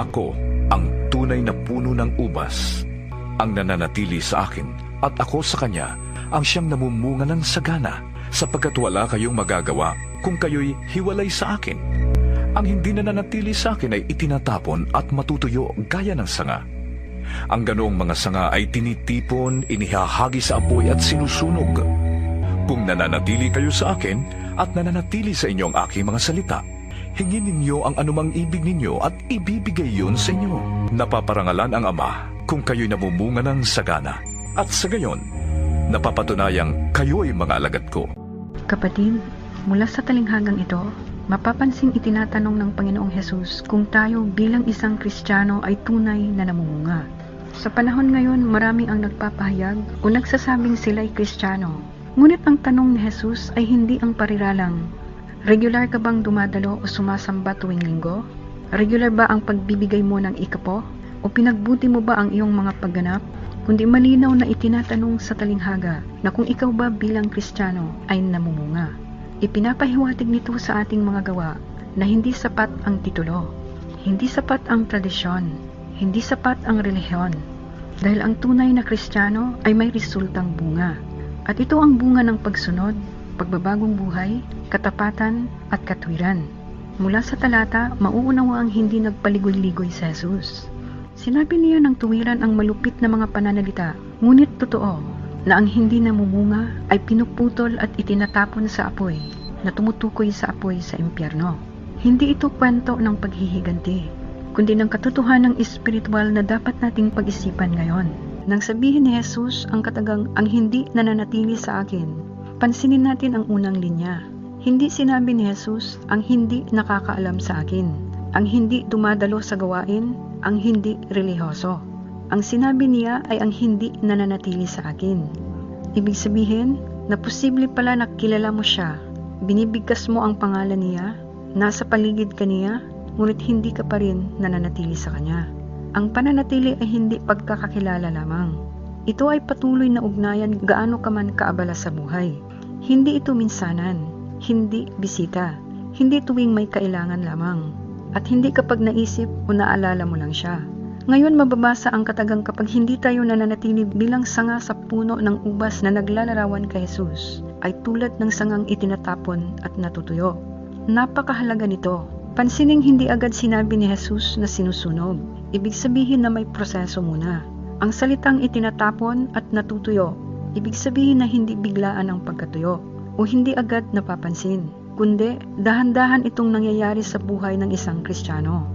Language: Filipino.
Ako ang tunay na puno ng ubas, ang nananatili sa akin at ako sa kanya ang siyang namumunga ng sagana, sapagkat wala kayong magagawa kung kayo'y hiwalay sa akin. Ang hindi nananatili sa akin ay itinatapon at matutuyo gaya ng sanga. Ang ganoong mga sanga ay tinitipon, inihahagi sa apoy at sinusunog. Kung nananatili kayo sa akin at nananatili sa inyo ang aking mga salita, hingin ninyo ang anumang ibig ninyo at ibibigay yun sa inyo. Napaparangalan ang Ama kung kayo'y namumunga ng sagana, at sa gayon, napapatunayang kayo'y mga alagad ko. Kapatid, mula sa talinghagang ito, mapapansing itinatanong ng Panginoong Hesus kung tayo bilang isang Kristiyano ay tunay na namumunga. Sa panahon ngayon, marami ang nagpapahayag o nagsasabing sila'y Kristiyano. Ngunit ang tanong ni Hesus ay hindi ang pariralang, regular ka bang dumadalo o sumasamba tuwing linggo? Regular ba ang pagbibigay mo ng ikapo? O pinagbuti mo ba ang iyong mga pagganap? Kundi malinaw na itinatanong sa talinghaga na kung ikaw ba bilang Kristiyano ay namumunga. Ipinapahiwatig nito sa ating mga gawa na hindi sapat ang titulo, hindi sapat ang tradisyon, hindi sapat ang relihiyon, dahil ang tunay na Kristiyano ay may resultang bunga. At ito ang bunga ng pagsunod, pagbabagong buhay, katapatan at katwiran. Mula sa talata, mauunawa ang hindi nagpaligoy-ligoy sa Jesus. Sinabi niya ng tuwiran ang malupit na mga pananalita, ngunit totoo na ang hindi namumunga ay pinuputol at itinatapon sa apoy na tumutukoy sa apoy sa impyerno. Hindi ito kwento ng paghihiganti, kundi ng katotohanang espiritual na dapat nating pag-isipan ngayon. Nang sabihin ni Jesus ang katagang ang hindi nananatili sa akin, pansinin natin ang unang linya. Hindi sinabi ni Jesus ang hindi nakakaalam sa akin, ang hindi dumadalo sa gawain, ang hindi relihiyoso. Ang sinabi niya ay ang hindi nananatili sa akin. Ibig sabihin na posible pala na kilala mo siya, binibigkas mo ang pangalan niya, nasa paligid ka niya, ngunit hindi ka pa rin nananatili sa kanya. Ang pananatili ay hindi pagkakakilala lamang. Ito ay patuloy na ugnayan gaano ka man kaabala sa buhay. Hindi ito minsanan, hindi bisita, hindi tuwing may kailangan lamang, at hindi kapag naisip o naalala mo lang siya. Ngayon mababasa ang katagang kapag hindi tayo nananatili bilang sanga sa puno ng ubas na naglalarawan kay Jesus, ay tulad ng sangang itinatapon at natutuyo. Napakahalaga nito. Pansining hindi agad sinabi ni Jesus na sinusunog. Ibig sabihin na may proseso muna. Ang salitang itinatapon at natutuyo, ibig sabihin na hindi biglaan ang pagkatuyo o hindi agad napapansin, kundi dahan-dahan itong nangyayari sa buhay ng isang Kristiyano.